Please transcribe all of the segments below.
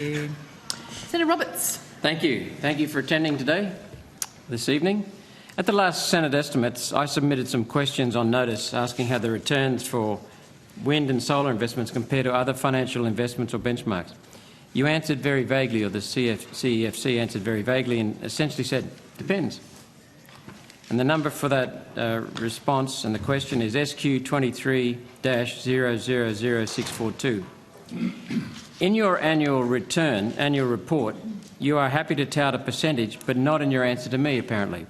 Senator Roberts. Thank you. Thank you for attending this evening. At the last Senate estimates, I submitted some questions on notice asking how the returns for wind and solar investments compare to other financial investments or benchmarks. You answered very vaguely, or the CEFC answered very vaguely, and essentially said, depends. And the number for that response and the question is SQ 23-000642. In your annual report, you are happy to tout a percentage, but not in your answer to me, apparently.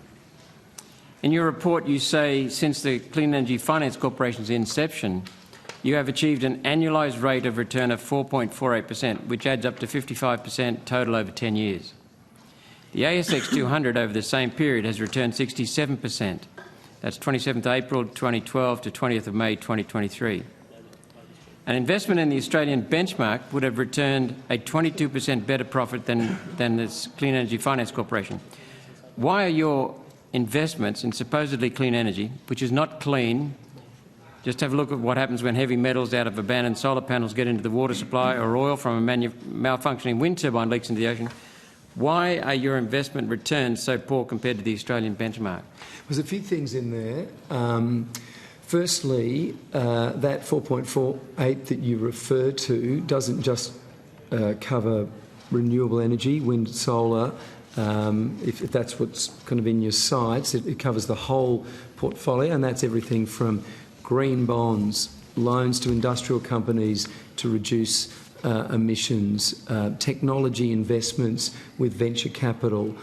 In your report, you say since the Clean Energy Finance Corporation's inception, you have achieved an annualised rate of return of 4.48%, which adds up to 55% total over 10 years. The ASX 200 over the same period has returned 67%. That's 27th April 2012 to 20th of May 2023. An investment in the Australian benchmark would have returned a 22% better profit than this Clean Energy Finance Corporation. Why are your investments in supposedly clean energy, which is not clean, just have a look at what happens when heavy metals out of abandoned solar panels get into the water supply, or oil from a malfunctioning wind turbine leaks into the ocean. Why are your investment returns so poor compared to the Australian benchmark? There's a few things in there. Firstly, that 4.48 that you refer to doesn't just cover renewable energy, wind, solar. If that's what's kind of in your sights, it covers the whole portfolio, and that's everything from green bonds, loans to industrial companies to reduce emissions, technology investments with venture capital,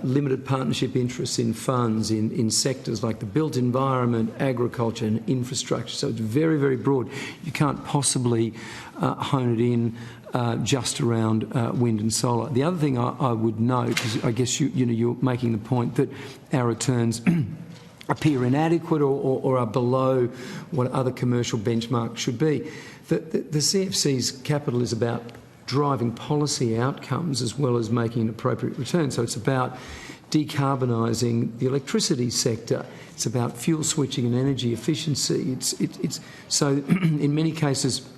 limited partnership interests in funds in sectors like the built environment, agriculture and infrastructure. So it's very, very broad. You can't possibly hone it in just around wind and solar. The other thing I would note, because I guess you're making the point that our returns appear inadequate or are below what other commercial benchmarks should be. The CFC's capital is about driving policy outcomes as well as making an appropriate return. So it's about decarbonising the electricity sector. It's about fuel switching and energy efficiency. So in many cases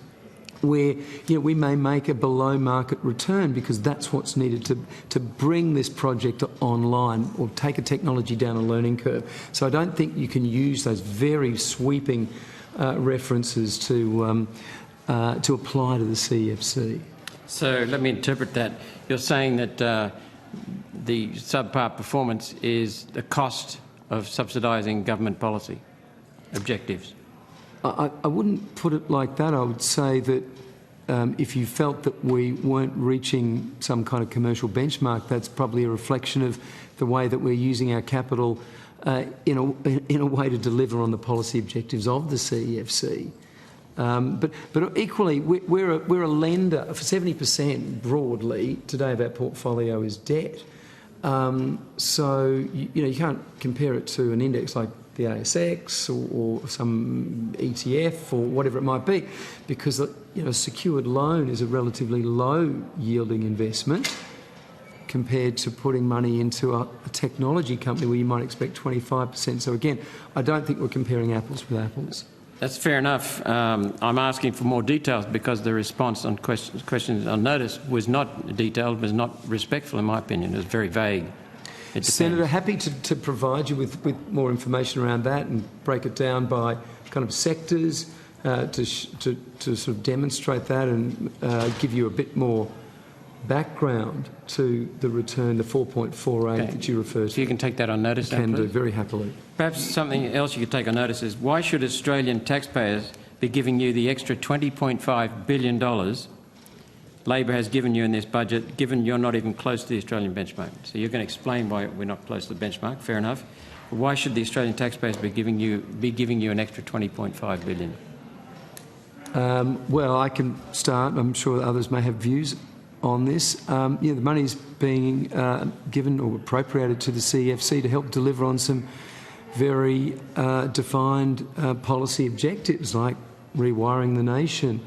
where we may make a below market return because that's what's needed to bring this project online or take a technology down a learning curve. So I don't think you can use those very sweeping references to apply to the CEFC. So let me interpret that. You're saying that the subpar performance is the cost of subsidising government policy objectives. I wouldn't put it like that. I would say that if you felt that we weren't reaching some kind of commercial benchmark, that's probably a reflection of the way that we're using our capital in a way to deliver on the policy objectives of the CEFC. But equally, we're a lender. For 70% broadly today of our portfolio is debt. So you can't compare it to an index like the ASX or some ETF or whatever it might be, because a secured loan is a relatively low yielding investment compared to putting money into a technology company where you might expect 25%. So again, I don't think we're comparing apples with apples. That's fair enough. I'm asking for more details because the response on questions on notice was not detailed, was not respectful in my opinion. It was very vague. Senator, happy to provide you with more information around that and break it down by kind of sectors to sort of demonstrate that and give you a bit more background to the return, the 4.48 that you referred to. So you can take that on notice. I can do, very happily. Perhaps something else you could take on notice is why should Australian taxpayers be giving you the extra $20.5 billion Labor has given you in this budget, given you're not even close to the Australian benchmark? So you're going to explain why we're not close to the benchmark, fair enough. But why should the Australian taxpayers be giving you an extra $20.5 billion? Well, I can start. I'm sure others may have views on this. The money's being given or appropriated to the CEFC to help deliver on some very defined policy objectives like rewiring the nation,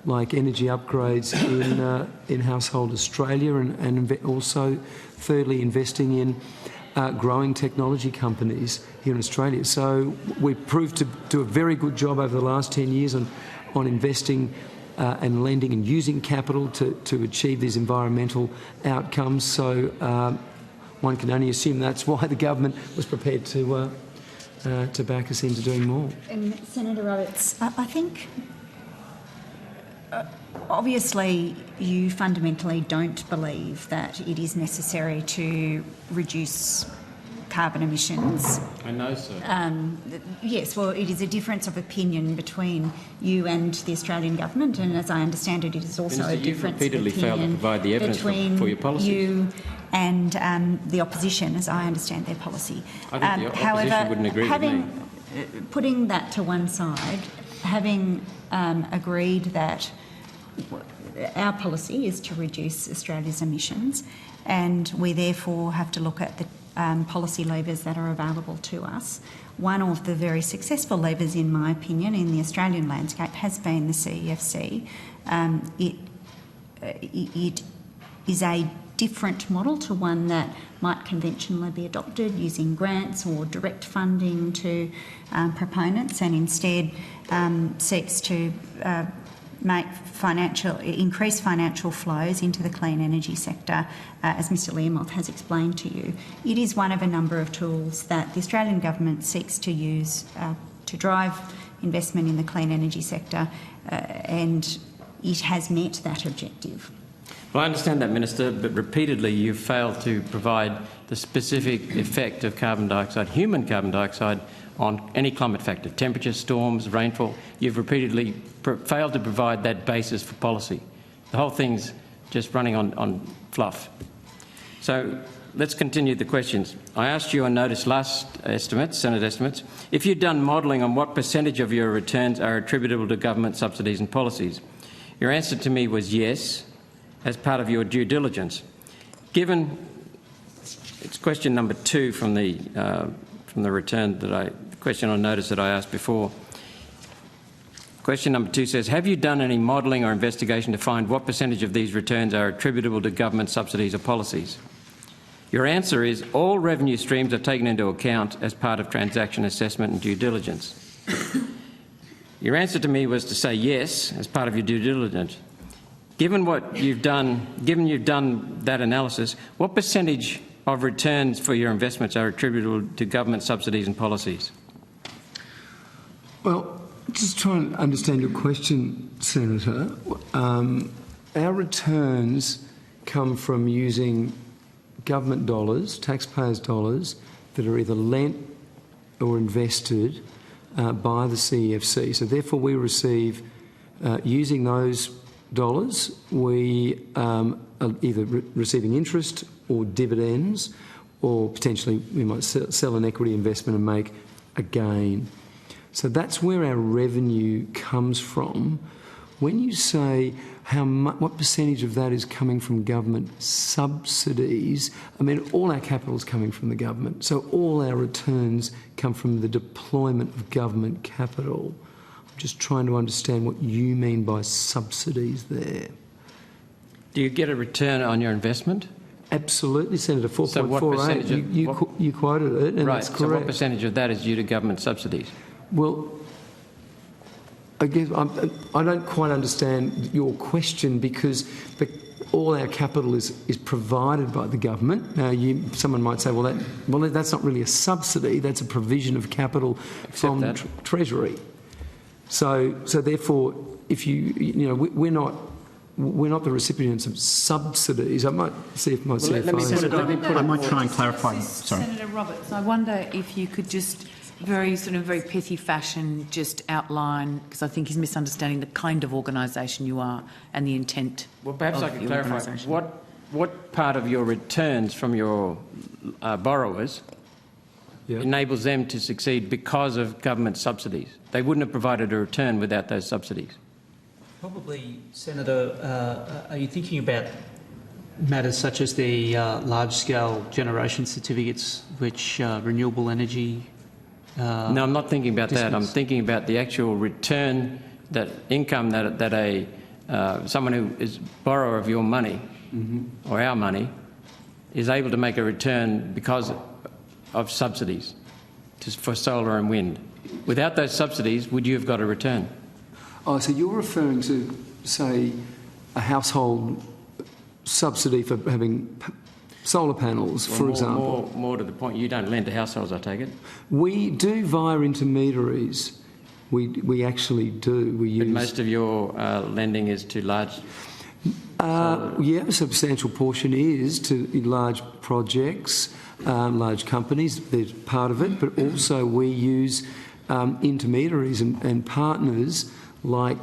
like energy upgrades in Household Australia and also, thirdly, investing in growing technology companies here in Australia. So we've proved to do a very good job over the last 10 years on investing and lending and using capital to achieve these environmental outcomes. So one can only assume that's why the government was prepared to back us into doing more. Senator Roberts, I think obviously you fundamentally don't believe that it is necessary to reduce carbon emissions. I know so. Yes, well, it is a difference of opinion between you and the Australian government, and as I understand it, it is also Minister, a difference of repeatedly failed to opinion provide the evidence between for your policies. you and the opposition, as I understand their policy. I think the opposition however, wouldn't agree with me. Putting that to one side, having agreed that our policy is to reduce Australia's emissions, and we therefore have to look at the policy levers that are available to us. One of the very successful levers, in my opinion, in the Australian landscape has been the CEFC. It is a different model to one that might conventionally be adopted using grants or direct funding to proponents, and instead seeks to increase financial flows into the clean energy sector, as Mr Learmonth has explained to you. It is one of a number of tools that the Australian government seeks to use to drive investment in the clean energy sector, and it has met that objective. Well, I understand that, Minister, but repeatedly you've failed to provide the specific effect of carbon dioxide, human carbon dioxide, on any climate factor, temperature, storms, rainfall. You've repeatedly failed to provide that basis for policy. The whole thing's just running on fluff. So let's continue the questions. I asked you on notice last estimates, Senate estimates, if you'd done modelling on what percentage of your returns are attributable to government subsidies and policies. Your answer to me was yes, as part of your due diligence. Given, it's question number 2 from the return that question on notice that I asked before. Question number 2 says, have you done any modelling or investigation to find what percentage of these returns are attributable to government subsidies or policies? Your answer is all revenue streams are taken into account as part of transaction assessment and due diligence. Your answer to me was to say yes, as part of your due diligence. Given you've done that analysis, what percentage of returns for your investments are attributable to government subsidies and policies? Well, just trying to understand your question, Senator. Our returns come from using government dollars, taxpayers' dollars, that are either lent or invested by the CEFC. So therefore we receive, using those dollars, we are either receiving interest or dividends, or potentially we might sell an equity investment and make a gain. So that's where our revenue comes from. When you say what percentage of that is coming from government subsidies, I mean, all our capital is coming from the government. So all our returns come from the deployment of government capital. I'm just trying to understand what you mean by subsidies there. Do you get a return on your investment? Absolutely, Senator. 4.48. So what percentage you quoted it, and right, that's correct. So what percentage of that is due to government subsidies? Well, I guess I don't quite understand your question, because all our capital is provided by the government. Now, someone might say, well, that's not really a subsidy. That's a provision of capital from Treasury. So therefore, if we're not the recipients of subsidies. I might see if my CFO... I might try and clarify. Sorry. Senator Roberts, I wonder if you could just very petty fashion just outline, because I think he's misunderstanding the kind of organisation you are and the intent. Well, perhaps I could clarify. What part of your returns from your borrowers enables them to succeed because of government subsidies? They wouldn't have provided a return without those subsidies. Probably, Senator, are you thinking about matters such as the large-scale generation certificates, which renewable energy... No, I'm not thinking about that. I'm thinking about the actual return, that income that someone who is borrower of your money or our money is able to make a return because of subsidies for solar and wind. Without those subsidies, would you have got a return? Oh, so you're referring to say, a household subsidy for having solar panels, for example. More to the point, you don't lend to households, I take it? We do via intermediaries. We actually do. We use. But most of your lending is to large. Yeah, a substantial portion is to large projects, large companies. There's part of it, but also we use intermediaries and partners like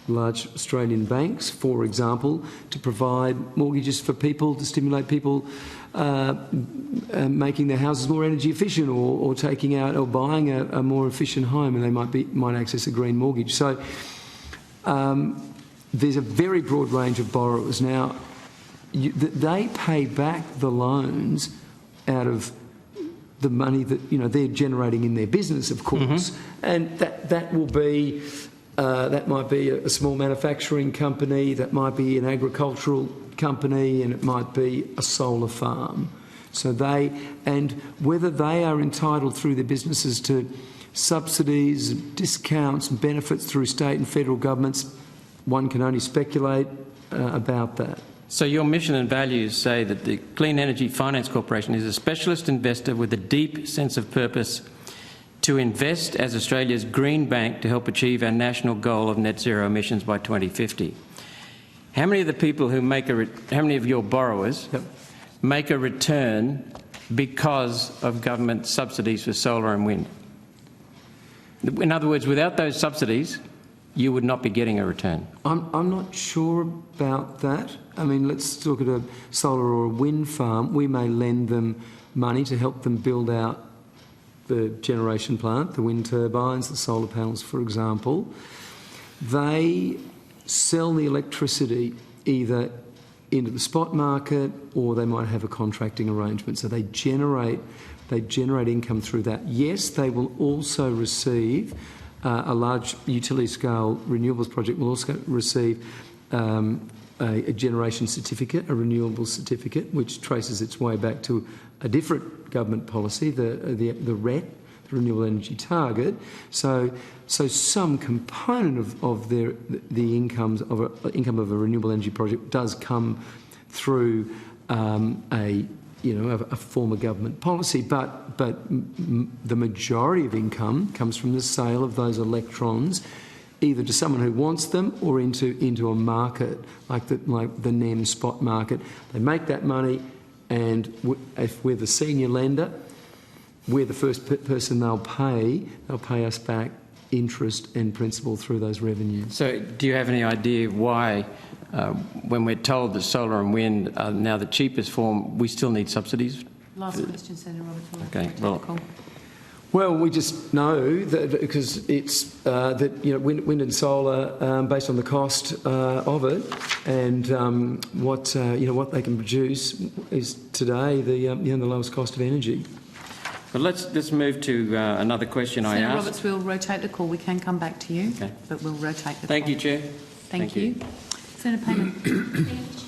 large Australian banks, for example, to provide mortgages for people, to stimulate people making their houses more energy efficient, or taking out or buying a more efficient home, and they might access a green mortgage. So there's a very broad range of borrowers. Now, they pay back the loans out of the money that they're generating in their business, of course, and that will be. That might be a small manufacturing company, that might be an agricultural company, and it might be a solar farm. So whether they are entitled through their businesses to subsidies, discounts and benefits through state and federal governments, one can only speculate about that. So your mission and values say that the Clean Energy Finance Corporation is a specialist investor with a deep sense of purpose to invest as Australia's green bank to help achieve our national goal of net zero emissions by 2050. How many of the people who how many of your borrowers make a return because of government subsidies for solar and wind? In other words, without those subsidies, you would not be getting a return. I'm not sure about that. I mean, let's look at a solar or a wind farm. We may lend them money to help them build out the generation plant, the wind turbines, the solar panels, for example. They sell the electricity either into the spot market, or they might have a contracting arrangement. So they generate income through that. Yes, they will also receive a large utility-scale renewables project will also receive a generation certificate, a renewable certificate, which traces its way back to a different government policy, the RET, the Renewable Energy Target. So some component of the income of a renewable energy project does come through a former government policy, but the majority of income comes from the sale of those electrons, either to someone who wants them or into a market like the NEM spot market. They make that money, and if we're the senior lender, we're the first person they'll pay us back interest and principal through those revenues. So do you have any idea why, when we're told that solar and wind are now the cheapest form, we still need subsidies? Last question, Senator Roberts. Okay, well, Well, we just know that because it's wind and solar, based on the cost of it, and what they can produce is today the lowest cost of energy. But let's move to another question I Senator asked. Roberts, we'll rotate the call. We can come back to you, okay, but we'll rotate the call. Thank you, Chair. Thank you. Senator Payman.